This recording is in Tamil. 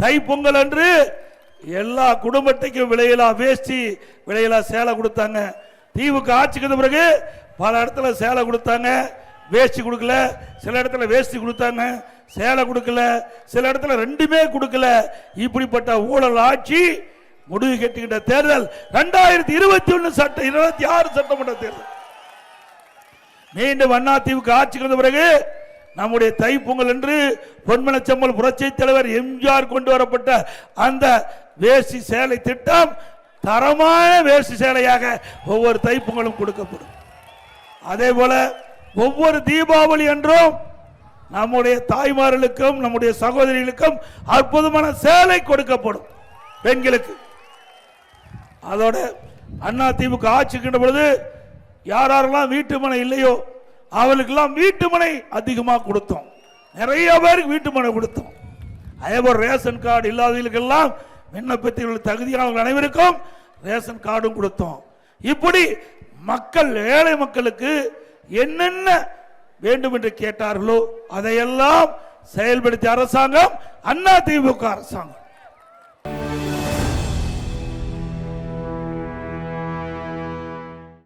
தைப்பொங்கல் அன்று எல்லா குடும்பத்தைக்கும் விலையிலா வேஷ்டி விலையிலா சேலை கொடுத்தாங்க. திமுக ஆட்சிக்கு பிறகு பல இடத்துல சேலை கொடுத்தாங்க, வேஷ்டி கொடுக்கல. சில இடத்துல வேஷ்டி கொடுத்தாங்க, சேலை கொடுக்கல. சில இடத்துல ரெண்டுமே கொடுக்கல. இப்படிப்பட்ட ஊழல் ஆட்சி முடிவு கட்டுகின்ற தேர்தல் 2021 26 சட்டமன்ற தேர்தல். மீண்டும் அதிமுக ஆட்சிக்கு வந்த பிறகு நம்முடைய தைப்பொங்கல் என்று பொன்மனச்செம்மல் புரட்சி தலைவர் எம்ஜிஆர் கொண்டு வரப்பட்ட அந்த வேஷ்டி சேலை திட்டம் தரமான வேஷ்டி சேலையாக ஒவ்வொரு தைப்பொங்கலும் கொடுக்கப்படும். அதே போல ஒவ்வொரு தீபாவளி என்றும் நம்முடைய தாய்மார்களுக்கும் நம்முடைய சகோதரிகளுக்கும் அற்புதமான சேலை கொடுக்கப்படும் பெண்களுக்கு. அதோட அதிமுக ஆட்சிக்கின்ற பொழுது யாரெல்லாம் வீட்டுமனை இல்லையோ அவர்களுக்கெல்லாம் வீட்டுமனை அதிகமாக கொடுத்தோம். நிறைய பேருக்கு வீட்டுமனை கொடுத்தோம். அதேபோல் ரேஷன் கார்டு இல்லாதவர்களுக்கெல்லாம் விண்ணப்பத்தில் தகுதியானவர்கள் அனைவருக்கும் ரேஷன் கார்டும் கொடுத்தோம். இப்படி மக்கள் ஏழை மக்களுக்கு என்னென்ன வேண்டும் என்று கேட்டார்களோ அதையெல்லாம் செயல்படுத்திய அரசாங்கம் அதிமுக அரசாங்கம்.